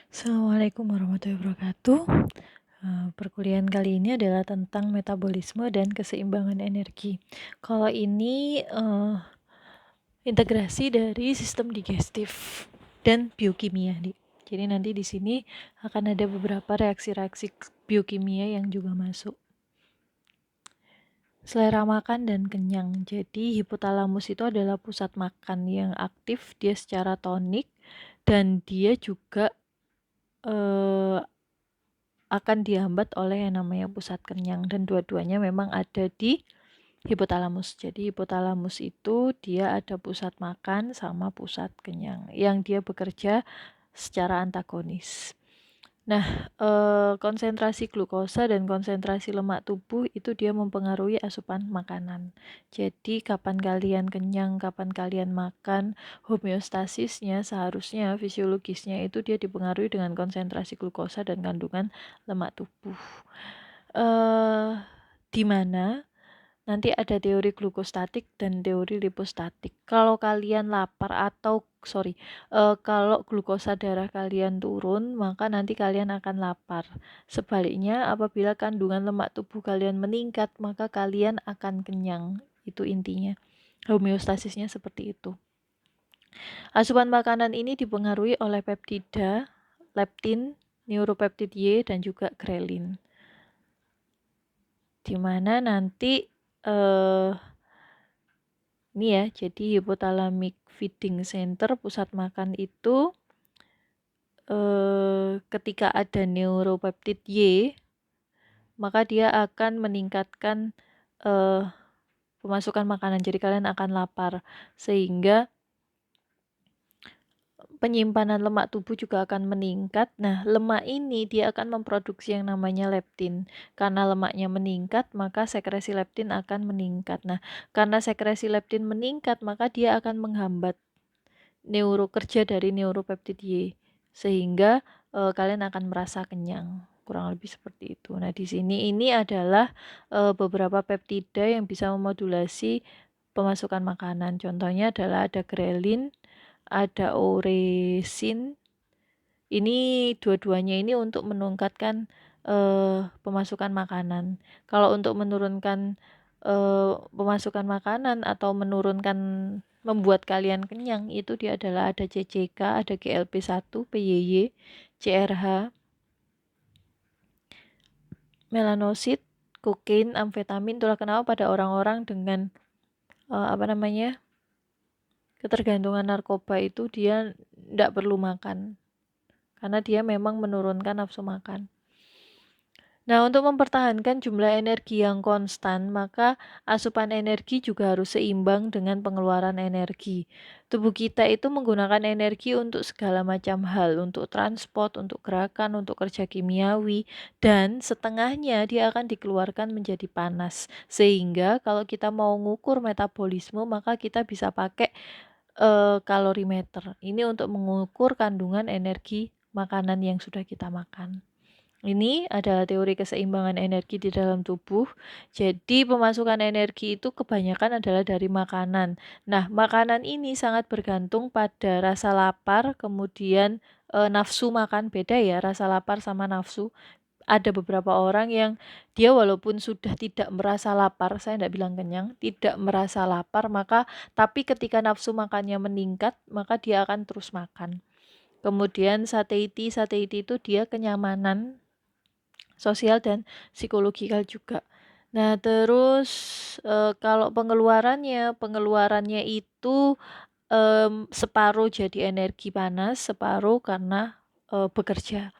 Assalamualaikum warahmatullahi wabarakatuh. Perkuliahan kali ini adalah tentang metabolisme dan keseimbangan energi. Kalau ini integrasi dari sistem digestif dan biokimia. Jadi nanti di sini akan ada beberapa reaksi-reaksi biokimia yang juga masuk. Selera makan dan kenyang. Jadi hipotalamus itu adalah pusat makan yang aktif, dia secara tonik dan dia juga akan dihambat oleh yang namanya pusat kenyang, dan dua-duanya memang ada di hipotalamus. Jadi hipotalamus itu dia ada pusat makan sama pusat kenyang yang dia bekerja secara antagonis. Nah, konsentrasi glukosa dan konsentrasi lemak tubuh itu dia mempengaruhi asupan makanan. Jadi kapan kalian kenyang, kapan kalian makan, homeostasisnya seharusnya fisiologisnya itu dia dipengaruhi dengan konsentrasi glukosa dan kandungan lemak tubuh. Di mana nanti ada teori glukostatik dan teori lipostatik. Kalau kalian lapar kalau glukosa darah kalian turun, maka nanti kalian akan lapar. Sebaliknya, apabila kandungan lemak tubuh kalian meningkat, maka kalian akan kenyang. Itu intinya. Homeostasisnya seperti itu. Asupan makanan ini dipengaruhi oleh peptida, leptin, neuropeptid Y, dan juga grelin. Di mana nanti ini ya, jadi hypothalamic feeding center, pusat makan itu ketika ada neuropeptid Y, maka dia akan meningkatkan pemasukan makanan. Jadi kalian akan lapar, sehingga penyimpanan lemak tubuh juga akan meningkat. Nah, lemak ini dia akan memproduksi yang namanya leptin. Karena lemaknya meningkat, maka sekresi leptin akan meningkat. Nah, karena sekresi leptin meningkat, maka dia akan menghambat kerja dari neuropeptid Y, sehingga kalian akan merasa kenyang. Kurang lebih seperti itu. Nah, di sini ini adalah beberapa peptida yang bisa memodulasi pemasukan makanan. Contohnya adalah ada grelin, ada uresin. Ini dua-duanya ini untuk meningkatkan pemasukan makanan. Kalau untuk menurunkan pemasukan makanan atau membuat kalian kenyang, itu dia adalah ada CCK, ada GLP-1, PYY, CRH, melanosit, kokain, amfetamin. Itulah kenapa pada orang-orang dengan ketergantungan narkoba itu dia tidak perlu makan, karena dia memang menurunkan nafsu makan. Nah, untuk mempertahankan jumlah energi yang konstan, maka asupan energi juga harus seimbang dengan pengeluaran energi. Tubuh kita itu menggunakan energi untuk segala macam hal, untuk transport, untuk gerakan, untuk kerja kimiawi, dan setengahnya dia akan dikeluarkan menjadi panas. Sehingga kalau kita mau mengukur metabolisme, maka kita bisa pakai kalorimeter. Ini untuk mengukur kandungan energi makanan yang sudah kita makan. Ini adalah teori keseimbangan energi di dalam tubuh. Jadi pemasukan energi itu kebanyakan adalah dari makanan. Nah, makanan ini sangat bergantung pada rasa lapar, kemudian nafsu makan. Beda ya, rasa lapar sama nafsu. Ada beberapa orang yang dia walaupun sudah tidak merasa lapar, saya tidak bilang kenyang, tidak merasa lapar, tapi ketika nafsu makannya meningkat, maka dia akan terus makan. Kemudian satiety itu dia kenyamanan sosial dan psikologikal juga. Nah, terus kalau pengeluarannya itu separuh jadi energi panas, separuh karena bekerja.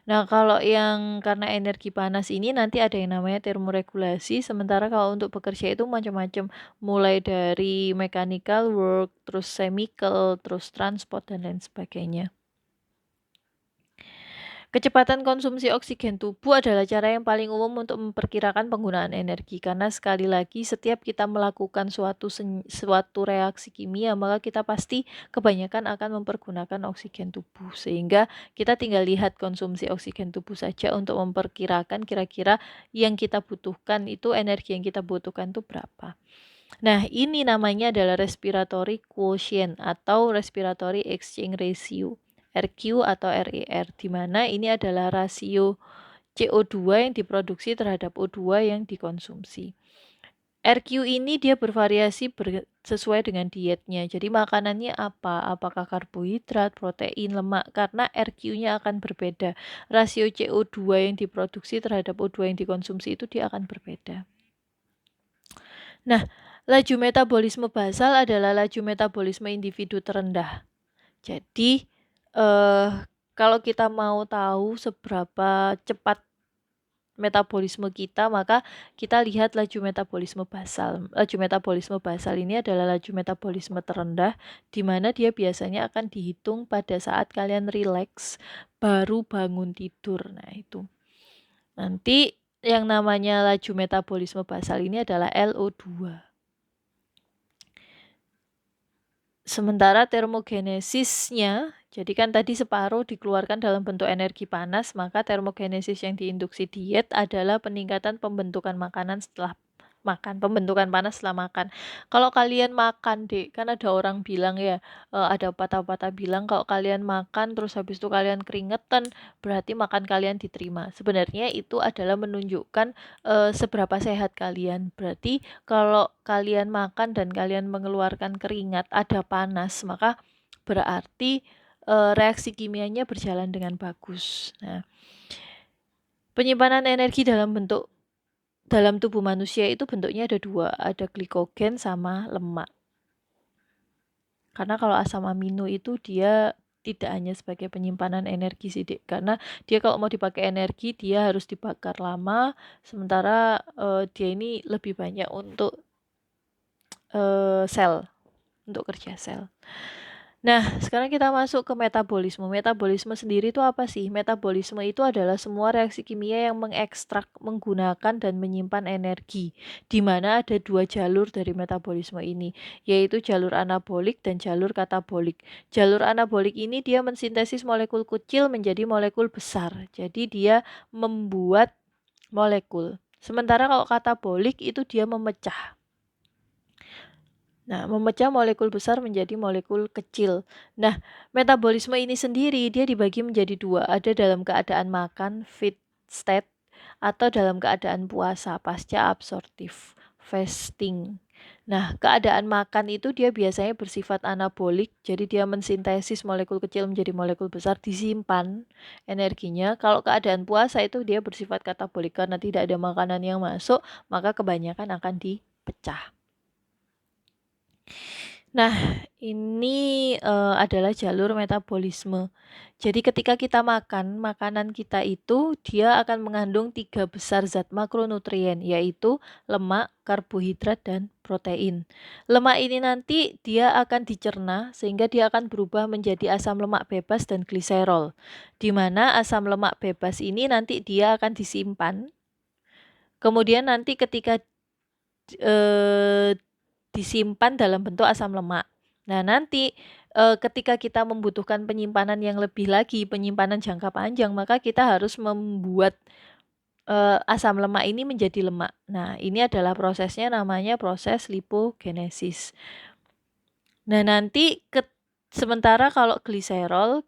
Nah, kalau yang karena energi panas ini nanti ada yang namanya termoregulasi, sementara kalau untuk bekerja itu macam-macam, mulai dari mechanical work, terus chemical, terus transport, dan lain sebagainya. Kecepatan konsumsi oksigen tubuh adalah cara yang paling umum untuk memperkirakan penggunaan energi, karena sekali lagi setiap kita melakukan suatu reaksi kimia, maka kita pasti kebanyakan akan mempergunakan oksigen tubuh, sehingga kita tinggal lihat konsumsi oksigen tubuh saja untuk memperkirakan kira-kira yang kita butuhkan itu, energi yang kita butuhkan itu berapa. Nah, ini namanya adalah respiratory quotient atau respiratory exchange ratio, RQ atau RER, di mana ini adalah rasio CO2 yang diproduksi terhadap O2 yang dikonsumsi. RQ ini dia bervariasi sesuai dengan dietnya. Jadi makanannya apa? Apakah karbohidrat, protein, lemak? Karena RQ-nya akan berbeda. Rasio CO2 yang diproduksi terhadap O2 yang dikonsumsi itu dia akan berbeda. Nah, laju metabolisme basal adalah laju metabolisme individu terendah. Jadi, kalau kita mau tahu seberapa cepat metabolisme kita, maka kita lihat laju metabolisme basal. Laju metabolisme basal ini adalah laju metabolisme terendah, di mana dia biasanya akan dihitung pada saat kalian rileks, baru bangun tidur. Nah, itu. Nanti yang namanya laju metabolisme basal ini adalah LO2. Sementara termogenesisnya, jadi kan tadi separuh dikeluarkan dalam bentuk energi panas, maka termogenesis yang diinduksi diet adalah peningkatan pembentukan makanan setelah makan, pembentukan panas setelah makan. Kalau kalian makan, Dek, kan ada orang bilang ya, ada patah-patah bilang kalau kalian makan terus habis itu kalian keringetan, berarti makan kalian diterima. Sebenarnya itu adalah menunjukkan seberapa sehat kalian. Berarti kalau kalian makan dan kalian mengeluarkan keringat, ada panas, maka berarti reaksi kimianya berjalan dengan bagus. Nah, penyimpanan energi dalam tubuh manusia itu bentuknya ada dua, ada glikogen sama lemak. Karena kalau asam amino itu dia tidak hanya sebagai penyimpanan energi sih, Dek. Karena dia kalau mau dipakai energi, dia harus dibakar lama, sementara dia ini lebih banyak untuk sel, untuk kerja sel. Nah, sekarang kita masuk ke metabolisme. Metabolisme sendiri itu apa sih? Metabolisme itu adalah semua reaksi kimia yang mengekstrak, menggunakan, dan menyimpan energi. Di mana ada dua jalur dari metabolisme ini, yaitu jalur anabolik dan jalur katabolik. Jalur anabolik ini dia mensintesis molekul kecil menjadi molekul besar. Jadi dia membuat molekul. Sementara kalau katabolik itu dia memecah. Nah, memecah molekul besar menjadi molekul kecil. Nah, metabolisme ini sendiri dia dibagi menjadi dua. Ada dalam keadaan makan, feed state, atau dalam keadaan puasa, pasca absorptif, fasting. Nah, keadaan makan itu dia biasanya bersifat anabolik, jadi dia mensintesis molekul kecil menjadi molekul besar, disimpan energinya. Kalau keadaan puasa itu dia bersifat katabolik, karena tidak ada makanan yang masuk, maka kebanyakan akan dipecah. Nah, ini adalah jalur metabolisme. Jadi ketika kita makan, makanan kita itu dia akan mengandung 3 besar zat makronutrien, yaitu lemak, karbohidrat, dan protein. Lemak ini nanti dia akan dicerna sehingga dia akan berubah menjadi asam lemak bebas dan gliserol. Di mana asam lemak bebas ini nanti dia akan disimpan. Kemudian nanti ketika disimpan dalam bentuk asam lemak. Nah, nanti ketika kita membutuhkan penyimpanan yang lebih lagi, penyimpanan jangka panjang, maka kita harus membuat asam lemak ini menjadi lemak. Nah, ini adalah prosesnya, namanya proses lipogenesis. Nah, nanti sementara kalau gliserol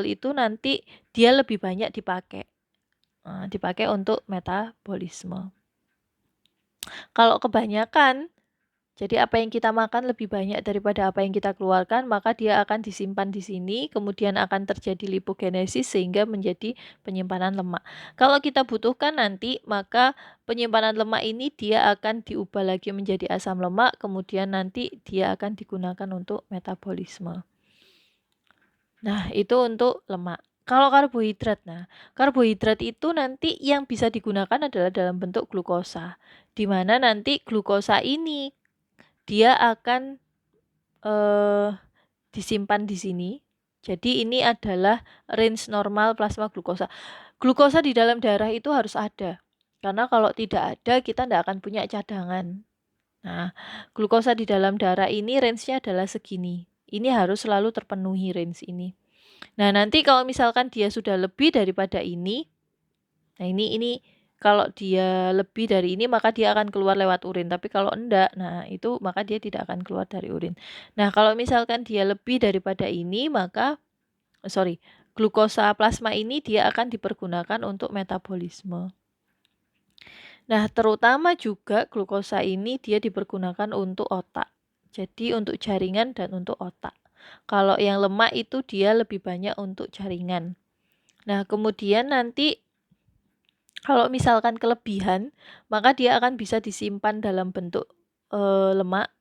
itu nanti dia lebih banyak dipakai. Dipakai untuk metabolisme. Kalau kebanyakan, jadi apa yang kita makan lebih banyak daripada apa yang kita keluarkan, maka dia akan disimpan di sini, kemudian akan terjadi lipogenesis sehingga menjadi penyimpanan lemak. Kalau kita butuhkan nanti, maka penyimpanan lemak ini dia akan diubah lagi menjadi asam lemak, kemudian nanti dia akan digunakan untuk metabolisme. Nah, itu untuk lemak. Kalau karbohidrat, karbohidrat itu nanti yang bisa digunakan adalah dalam bentuk glukosa, di mana nanti glukosa ini dia akan disimpan di sini. Jadi ini adalah range normal plasma glukosa. Glukosa di dalam darah itu harus ada. Karena kalau tidak ada, kita tidak akan punya cadangan. Nah, glukosa di dalam darah ini range-nya adalah segini. Ini harus selalu terpenuhi range ini. Nah, nanti kalau misalkan dia sudah lebih daripada ini, nah ini kalau dia lebih dari ini maka dia akan keluar lewat urin, tapi kalau enggak, nah itu maka dia tidak akan keluar dari urin. Nah, kalau misalkan dia lebih daripada ini, maka glukosa plasma ini dia akan dipergunakan untuk metabolisme. Nah, terutama juga glukosa ini dia dipergunakan untuk otak. Jadi untuk jaringan dan untuk otak. Kalau yang lemak itu dia lebih banyak untuk jaringan. Nah, kemudian nanti kalau misalkan kelebihan, maka dia akan bisa disimpan dalam bentuk lemak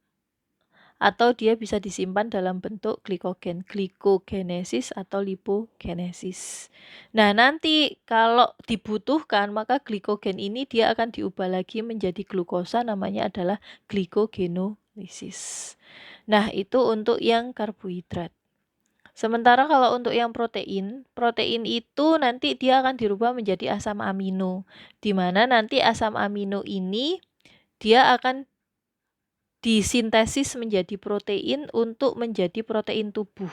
atau dia bisa disimpan dalam bentuk glikogen, glikogenesis atau lipogenesis. Nah, nanti kalau dibutuhkan, maka glikogen ini dia akan diubah lagi menjadi glukosa, namanya adalah glikogenolysis. Nah, itu untuk yang karbohidrat. Sementara kalau untuk yang protein, protein itu nanti dia akan dirubah menjadi asam amino, di mana nanti asam amino ini dia akan disintesis menjadi protein untuk menjadi protein tubuh.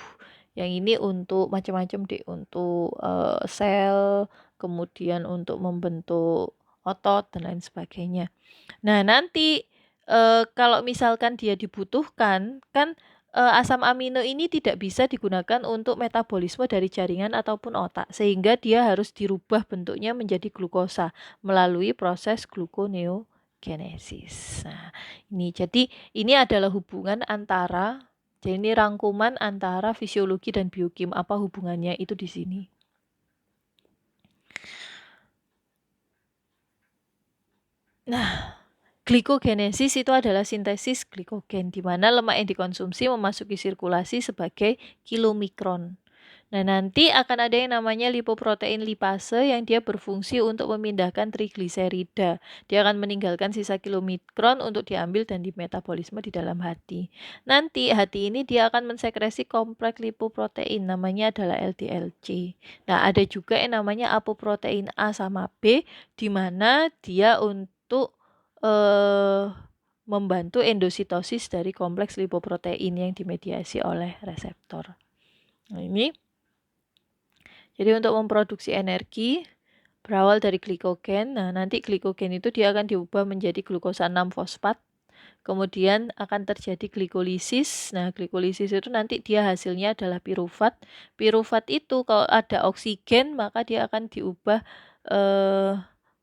Yang ini untuk macam-macam deh, untuk sel, kemudian untuk membentuk otot dan lain sebagainya. Nah, nanti kalau misalkan dia dibutuhkan, kan asam amino ini tidak bisa digunakan untuk metabolisme dari jaringan ataupun otak, sehingga dia harus dirubah bentuknya menjadi glukosa melalui proses gluconeogenesis. Nah, ini adalah hubungan antara, jadi ini rangkuman antara fisiologi dan biokim, apa hubungannya itu di sini. Nah, glikogenesis itu adalah sintesis glikogen, di mana lemak yang dikonsumsi memasuki sirkulasi sebagai kilomikron. Nah, nanti akan ada yang namanya lipoprotein lipase yang dia berfungsi untuk memindahkan trigliserida. Dia akan meninggalkan sisa kilomikron untuk diambil dan dimetabolisme di dalam hati. Nanti hati ini dia akan mensekresi kompleks lipoprotein, namanya adalah LDLC. Nah, ada juga yang namanya apoprotein A sama B, di mana dia untuk membantu endositosis dari kompleks lipoprotein yang dimediasi oleh reseptor. Nah, ini jadi untuk memproduksi energi berawal dari glikogen. Nah, nanti glikogen itu dia akan diubah menjadi glukosa 6-fosfat. Kemudian akan terjadi glikolisis. Nah, glikolisis itu nanti dia hasilnya adalah pirufat. Pirufat itu kalau ada oksigen, maka dia akan diubah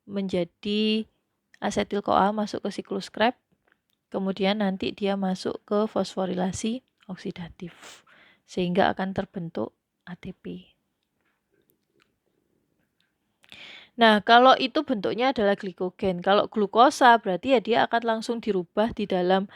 menjadi asetil-CoA, masuk ke siklus Krebs. Kemudian nanti dia masuk ke fosforilasi oksidatif, sehingga akan terbentuk ATP. Nah, kalau itu bentuknya adalah glikogen. Kalau glukosa berarti ya dia akan langsung dirubah di dalam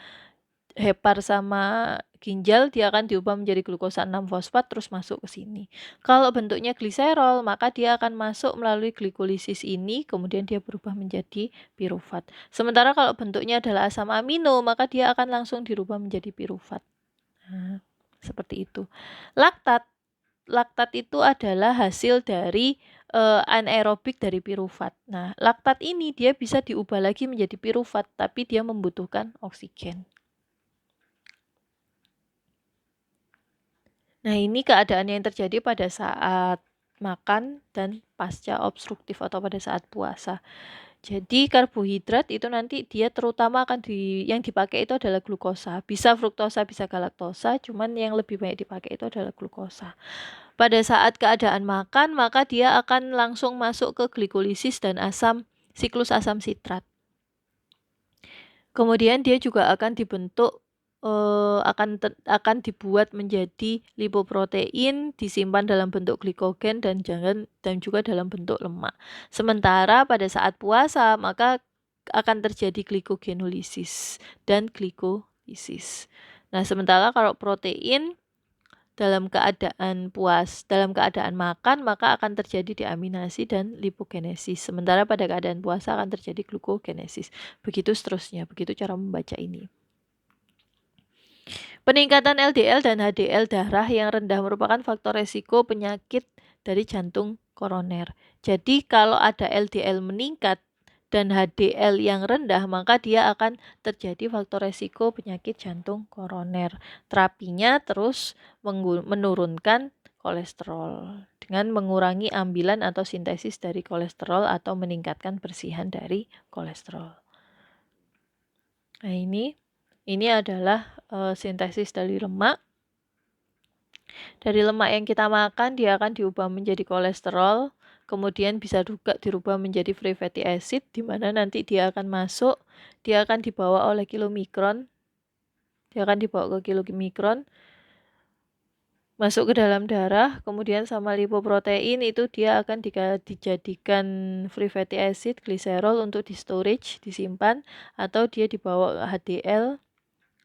hepar sama ginjal, dia akan diubah menjadi glukosa 6-fosfat terus masuk ke sini. Kalau bentuknya gliserol, maka dia akan masuk melalui glikolisis ini, kemudian dia berubah menjadi pirufat. Sementara kalau bentuknya adalah asam amino, maka dia akan langsung dirubah menjadi pirufat. Nah, seperti itu. Laktat. Laktat itu adalah hasil dari anaerobik dari pirufat. Nah, laktat ini dia bisa diubah lagi menjadi pirufat, tapi dia membutuhkan oksigen. Nah, ini keadaan yang terjadi pada saat makan dan pasca obstruktif atau pada saat puasa. Jadi karbohidrat itu nanti dia terutama akan yang dipakai itu adalah glukosa. Bisa fruktosa, bisa galaktosa, cuman yang lebih banyak dipakai itu adalah glukosa. Pada saat keadaan makan, maka dia akan langsung masuk ke glikolisis dan siklus asam sitrat. Kemudian dia juga akan dibentuk akan dibuat menjadi lipoprotein, disimpan dalam bentuk glikogen dan juga dalam bentuk lemak. Sementara pada saat puasa maka akan terjadi glikogenolisis dan glikolisis. Nah, sementara kalau protein dalam keadaan makan maka akan terjadi deaminasi dan lipogenesis. Sementara pada keadaan puasa akan terjadi glukogenesis. Begitu seterusnya, begitu cara membaca ini. Peningkatan LDL dan HDL darah yang rendah merupakan faktor resiko penyakit dari jantung koroner. Jadi kalau ada LDL meningkat dan HDL yang rendah, maka dia akan terjadi faktor resiko penyakit jantung koroner. Terapinya terus menurunkan kolesterol dengan mengurangi ambilan atau sintesis dari kolesterol atau meningkatkan bersihan dari kolesterol. Nah, ini adalah sintesis dari lemak. Dari lemak yang kita makan, dia akan diubah menjadi kolesterol, kemudian bisa juga dirubah menjadi free fatty acid, di mana nanti dia akan masuk, dia akan dibawa oleh kilomikron, masuk ke dalam darah, kemudian sama lipoprotein itu dia akan dijadikan free fatty acid, gliserol untuk di storage, disimpan, atau dia dibawa HDL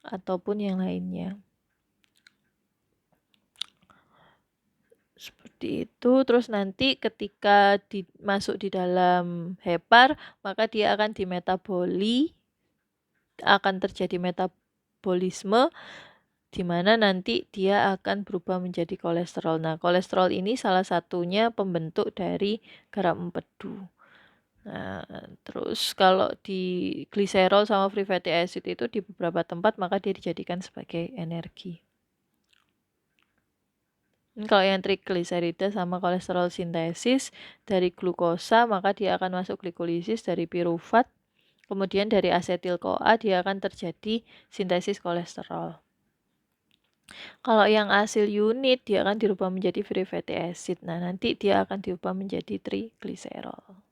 ataupun yang lainnya. Seperti itu, terus nanti ketika masuk di dalam hepar, maka dia akan akan terjadi metabolisme, di mana nanti dia akan berubah menjadi kolesterol. Nah, kolesterol ini salah satunya pembentuk dari garam empedu. Nah, terus kalau di gliserol sama free fatty acid itu di beberapa tempat, maka dia dijadikan sebagai energi. Kalau yang trigliserida sama kolesterol sintesis dari glukosa, maka dia akan masuk glikolisis dari pirufat. Kemudian dari asetil-CoA dia akan terjadi sintesis kolesterol. Kalau yang asil unit dia akan dirubah menjadi free fatty acid. Nah, nanti dia akan dirubah menjadi trigliserol.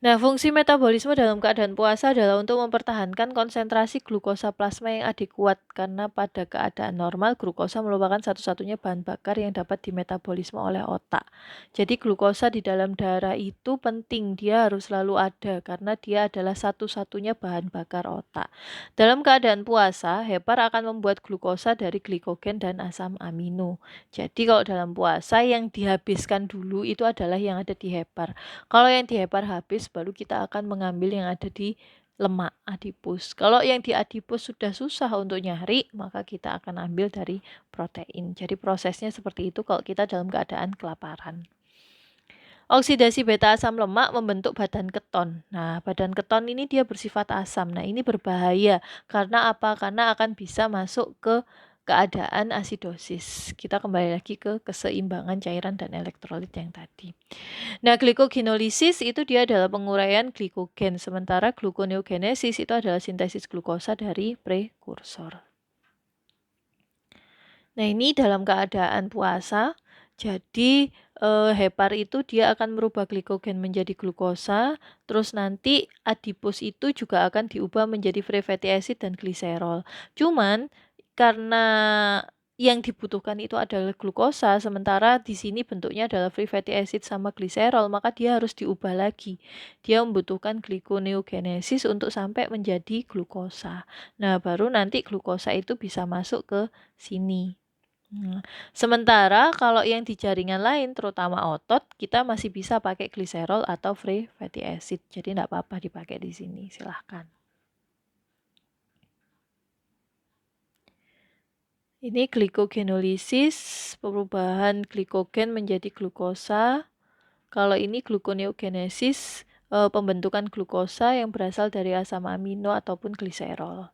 Nah, fungsi metabolisme dalam keadaan puasa adalah untuk mempertahankan konsentrasi glukosa plasma yang adekuat, karena pada keadaan normal glukosa merupakan satu-satunya bahan bakar yang dapat dimetabolisme oleh otak. Jadi glukosa di dalam darah itu penting, dia harus selalu ada karena dia adalah satu-satunya bahan bakar otak. Dalam keadaan puasa, hepar akan membuat glukosa dari glikogen dan asam amino. Jadi kalau dalam puasa yang dihabiskan dulu itu adalah yang ada di hepar. Kalau yang di hepar habis, baru kita akan mengambil yang ada di lemak adipus. Kalau yang di adipus sudah susah untuk nyari, maka kita akan ambil dari protein. Jadi prosesnya seperti itu kalau kita dalam keadaan kelaparan. Oksidasi beta asam lemak membentuk badan keton. Nah, badan keton ini dia bersifat asam. Nah, ini berbahaya. Karena apa? Karena akan bisa masuk ke keadaan asidosis. Kita kembali lagi ke keseimbangan cairan dan elektrolit yang tadi. Nah, glikogenolisis itu dia adalah penguraian glikogen, sementara gluconeogenesis itu adalah sintesis glukosa dari prekursor. Nah, ini dalam keadaan puasa, jadi hepar itu dia akan merubah glikogen menjadi glukosa, terus nanti adipus itu juga akan diubah menjadi free fatty acid dan gliserol. Cuman karena yang dibutuhkan itu adalah glukosa, sementara di sini bentuknya adalah free fatty acid sama gliserol, maka dia harus diubah lagi. Dia membutuhkan glikoneogenesis untuk sampai menjadi glukosa. Nah, baru nanti glukosa itu bisa masuk ke sini. Sementara kalau yang di jaringan lain, terutama otot, kita masih bisa pakai gliserol atau free fatty acid. Jadi tidak apa-apa dipakai di sini, silahkan. Ini glikogenolisis, perubahan glikogen menjadi glukosa. Kalau ini gluconeogenesis, pembentukan glukosa yang berasal dari asam amino ataupun gliserol.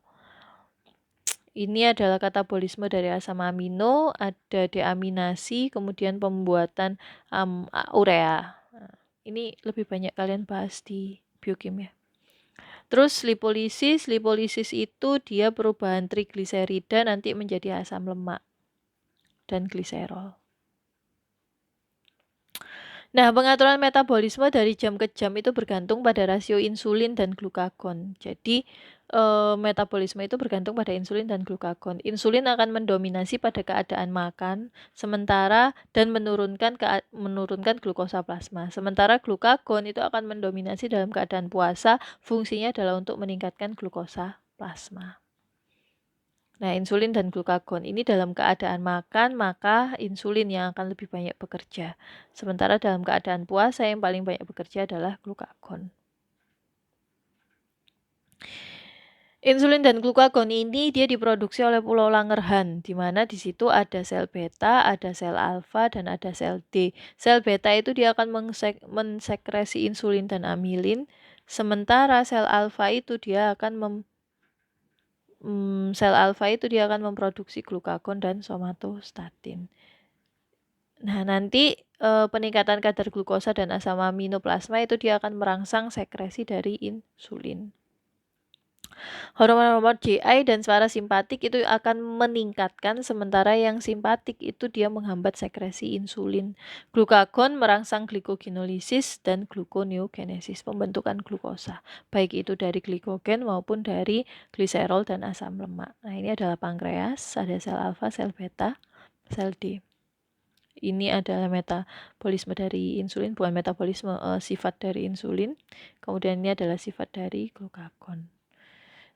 Ini adalah katabolisme dari asam amino, ada deaminasi, kemudian pembuatan urea. Nah, ini lebih banyak kalian bahas di biokimia. Terus lipolisis itu dia perubahan trigliserida nanti menjadi asam lemak dan gliserol. Nah, pengaturan metabolisme dari jam ke jam itu bergantung pada rasio insulin dan glukagon. Jadi, metabolisme itu bergantung pada insulin dan glukagon. Insulin akan mendominasi pada keadaan makan, sementara dan menurunkan glukosa plasma. Sementara glukagon itu akan mendominasi dalam keadaan puasa, fungsinya adalah untuk meningkatkan glukosa plasma. Nah, insulin dan glukagon ini dalam keadaan makan, maka insulin yang akan lebih banyak bekerja. Sementara dalam keadaan puasa yang paling banyak bekerja adalah glukagon. Insulin dan glukagon ini dia diproduksi oleh pulau Langerhans, di mana di situ ada sel beta, ada sel alfa, dan ada sel D. Sel beta itu dia akan mensekresi insulin dan amilin, sementara sel alfa itu dia akan memproduksi glukagon dan somatostatin. Nah, nanti peningkatan kadar glukosa dan asam amino plasma itu dia akan merangsang sekresi dari insulin. Hormon-hormon GI dan parasimpatik itu akan meningkatkan, sementara yang simpatik itu dia menghambat sekresi insulin. Glukagon merangsang glikogenolisis dan gluconeogenesis, pembentukan glukosa, baik itu dari glikogen maupun dari gliserol dan asam lemak. Nah, ini adalah pankreas, ada sel alfa, sel beta, sel D. Ini adalah metabolisme dari insulin, bukan metabolisme, sifat dari insulin. Kemudian ini adalah sifat dari glukagon.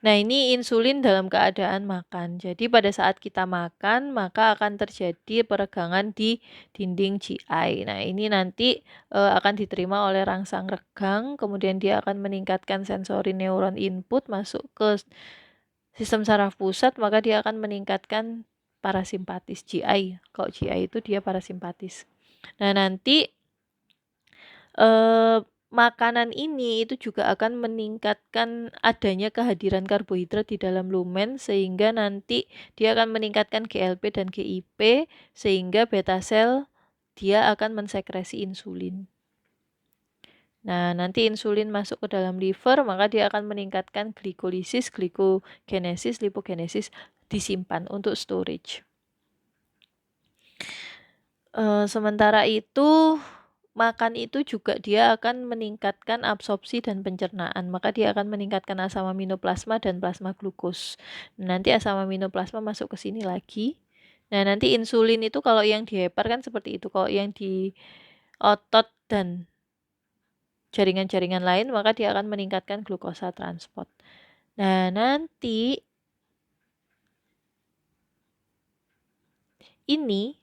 Nah, ini insulin dalam keadaan makan. Jadi pada saat kita makan, maka akan terjadi peregangan di dinding GI. Nah, ini nanti akan diterima oleh rangsang regang, kemudian dia akan meningkatkan sensori neuron input masuk ke sistem saraf pusat, maka dia akan meningkatkan parasimpatis GI. Kalau GI itu dia parasimpatis. Nah, nanti makanan ini itu juga akan meningkatkan adanya kehadiran karbohidrat di dalam lumen, sehingga nanti dia akan meningkatkan GLP dan GIP, sehingga beta sel dia akan mensekresi insulin. Nah, nanti insulin masuk ke dalam liver, maka dia akan meningkatkan glikolisis, glikogenesis, lipogenesis, disimpan untuk storage. Sementara itu, makan itu juga dia akan meningkatkan absorpsi dan pencernaan, maka dia akan meningkatkan asam amino plasma dan plasma glukos. Nanti asam amino plasma masuk ke sini lagi. Nah, nanti insulin itu kalau yang di hepar kan seperti itu, kalau yang di otot dan jaringan-jaringan lain, maka dia akan meningkatkan glukosa transport. Nah, nanti ini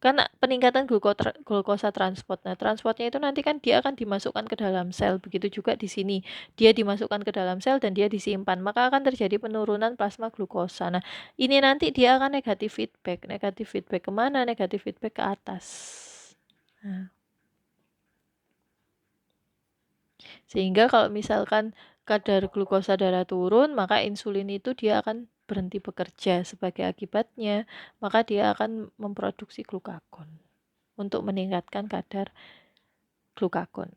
karena peningkatan glukosa transport. Nah, transportnya itu nanti kan dia akan dimasukkan ke dalam sel. Begitu juga di sini. Dia dimasukkan ke dalam sel dan dia disimpan. Maka akan terjadi penurunan plasma glukosa. Nah, ini nanti dia akan negatif feedback. Negatif feedback kemana? Negatif feedback ke atas. Nah, sehingga kalau misalkan kadar glukosa darah turun, maka insulin itu dia akan berhenti bekerja. Sebagai akibatnya, maka dia akan memproduksi glukagon untuk meningkatkan kadar glukagon.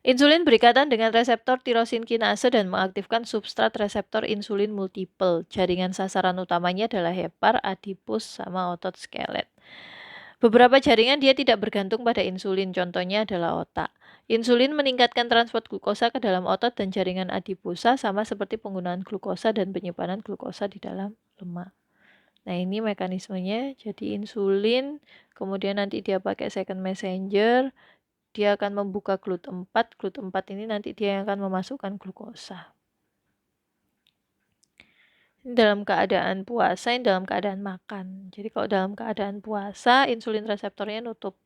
Insulin berikatan dengan reseptor tirosin kinase dan mengaktifkan substrat reseptor insulin multiple. Jaringan sasaran utamanya adalah hepar, adipus, sama otot skelet. Beberapa jaringan dia tidak bergantung pada insulin, contohnya adalah otak. Insulin meningkatkan transport glukosa ke dalam otot dan jaringan adiposa, sama seperti penggunaan glukosa dan penyimpanan glukosa di dalam lemak. Nah, ini mekanismenya. Jadi insulin, kemudian nanti dia pakai second messenger, dia akan membuka GLUT4. GLUT4 ini nanti dia yang akan memasukkan glukosa. Ini dalam keadaan puasa, ini dalam keadaan makan. Jadi kalau dalam keadaan puasa, insulin reseptornya nutup.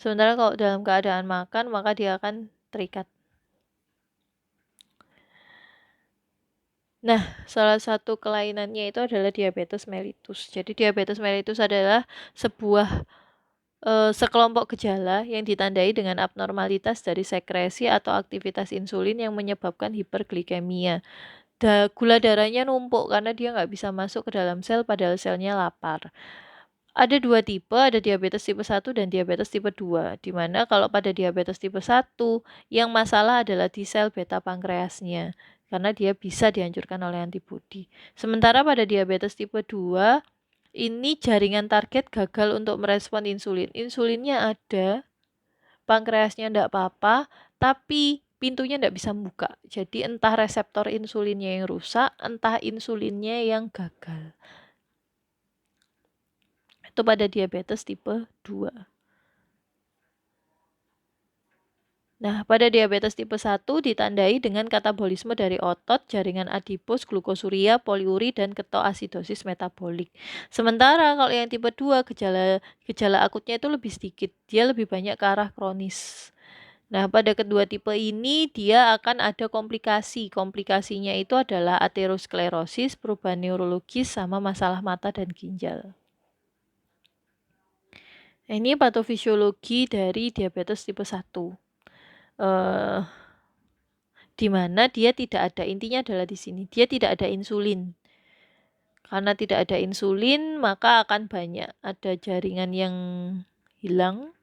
Sementara kalau dalam keadaan makan, maka dia akan terikat. Nah, salah satu kelainannya itu adalah diabetes mellitus. Jadi diabetes mellitus adalah sebuah sekelompok gejala yang ditandai dengan abnormalitas dari sekresi atau aktivitas insulin yang menyebabkan hiperglikemia. Gula darahnya numpuk karena dia nggak bisa masuk ke dalam sel padahal selnya lapar. Ada dua tipe, ada diabetes tipe 1 dan diabetes tipe 2, di mana kalau pada diabetes tipe 1, yang masalah adalah di sel beta pankreasnya, karena dia bisa dihancurkan oleh antibodi. Sementara pada diabetes tipe 2, ini jaringan target gagal untuk merespon insulin. Insulinnya ada, pankreasnya enggak apa-apa, tapi pintunya enggak bisa membuka. Jadi entah reseptor insulinnya yang rusak, entah insulinnya yang gagal. Itu pada diabetes tipe 2. Nah, pada diabetes tipe 1 ditandai dengan katabolisme dari otot, jaringan adipus, glukosuria, poliuri, dan ketoasidosis metabolik. Sementara kalau yang tipe 2, gejala akutnya itu lebih sedikit. Dia lebih banyak ke arah kronis. Nah, pada kedua tipe ini dia akan ada komplikasi. Komplikasinya itu adalah aterosklerosis, perubahan neurologis, sama masalah mata dan ginjal. Nah, ini patofisiologi dari diabetes tipe 1. Di mana dia tidak ada, intinya adalah di sini, dia tidak ada insulin. Karena tidak ada insulin, maka akan banyak ada jaringan yang hilang,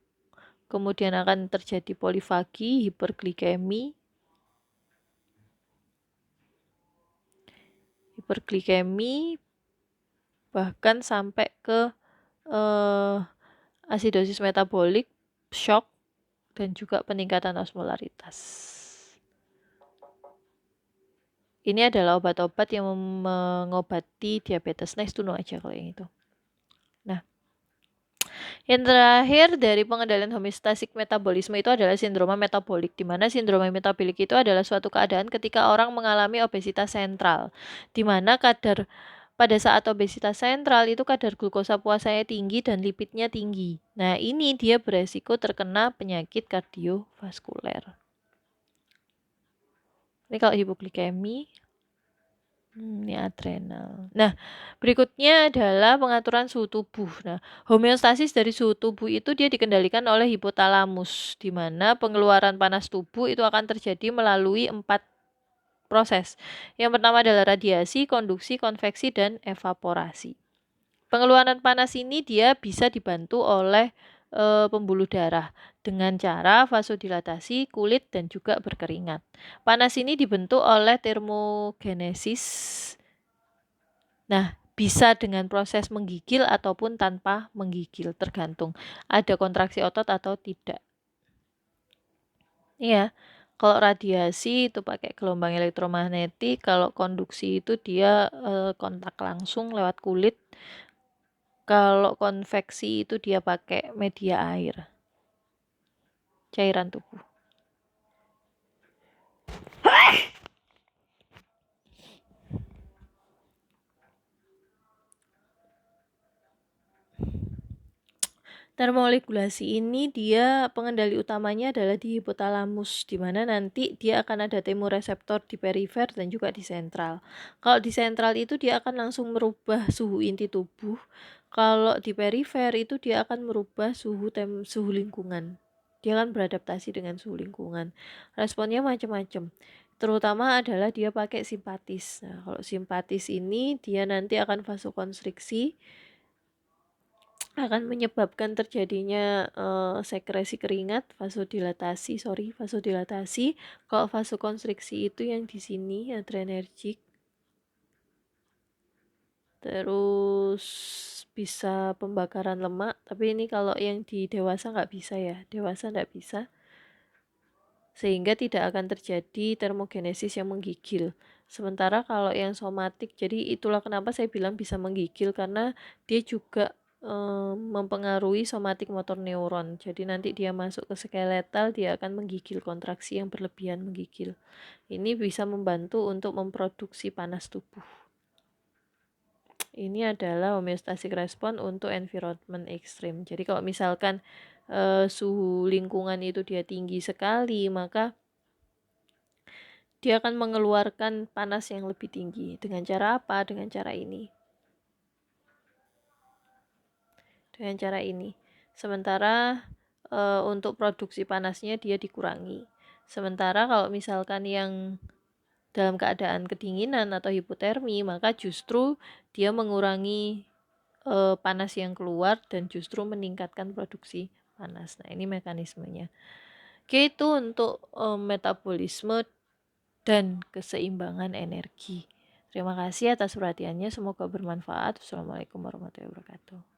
kemudian akan terjadi polifagi, hiperglikemi, hiperglikemi, bahkan sampai ke asidosis metabolik, shock, dan juga peningkatan osmolaritas. Ini adalah obat-obat yang mengobati diabetes. Nice to know aja kalau yang itu. Nah, yang terakhir dari pengendalian homeostatik metabolisme itu adalah sindroma metabolik, di mana sindroma metabolik itu adalah suatu keadaan ketika orang mengalami obesitas sentral, di mana pada saat obesitas sentral itu kadar glukosa puasanya tinggi dan lipidnya tinggi. Nah, ini dia beresiko terkena penyakit kardiovaskuler. Ini kalau hipoglikemi, ini adrenal. Nah, berikutnya adalah pengaturan suhu tubuh. Nah, homeostasis dari suhu tubuh itu dia dikendalikan oleh hipotalamus, di mana pengeluaran panas tubuh itu akan terjadi melalui 4 proses. Yang pertama adalah radiasi, konduksi, konveksi, dan evaporasi. Pengeluaran panas ini dia bisa dibantu oleh pembuluh darah dengan cara vasodilatasi kulit dan juga berkeringat. Panas ini dibentuk oleh termogenesis. Nah, bisa dengan proses menggigil ataupun tanpa menggigil, tergantung ada kontraksi otot atau tidak. Iya, kalau radiasi itu pakai gelombang elektromagnetik, kalau konduksi itu dia kontak langsung lewat kulit. Kalau konveksi itu dia pakai media air, cairan tubuh. Termoregulasi ini dia pengendali utamanya adalah di hipotalamus, di mana nanti dia akan ada termoreseptor di perifer dan juga di sentral. Kalau di sentral itu dia akan langsung merubah suhu inti tubuh. Kalau di perifer itu dia akan merubah suhu lingkungan. Dia akan beradaptasi dengan suhu lingkungan. Responnya macam-macam. Terutama adalah dia pakai simpatis. Nah, kalau simpatis ini dia nanti akan vasokonstriksi, akan menyebabkan terjadinya sekresi keringat, vasodilatasi. Kalau vasokonstriksi itu yang di sini adrenergik. Terus bisa pembakaran lemak, tapi ini kalau yang di dewasa nggak bisa ya, dewasa nggak bisa. Sehingga tidak akan terjadi termogenesis yang menggigil. Sementara kalau yang somatik, jadi itulah kenapa saya bilang bisa menggigil, karena dia juga mempengaruhi somatik motor neuron. Jadi nanti dia masuk ke skeletal, dia akan menggigil, kontraksi yang berlebihan menggigil. Ini bisa membantu untuk memproduksi panas tubuh. Ini adalah homeostatic response untuk environment ekstrim. Jadi kalau misalkan suhu lingkungan itu dia tinggi sekali, maka dia akan mengeluarkan panas yang lebih tinggi. Dengan cara apa? Dengan cara ini. Sementara untuk produksi panasnya dia dikurangi. Sementara kalau misalkan yang dalam keadaan kedinginan atau hipotermi, maka justru dia mengurangi panas yang keluar dan justru meningkatkan produksi panas. Nah, ini mekanismenya. Oke, itu untuk metabolisme dan keseimbangan energi. Terima kasih atas perhatiannya, semoga bermanfaat. Wassalamualaikum warahmatullahi wabarakatuh.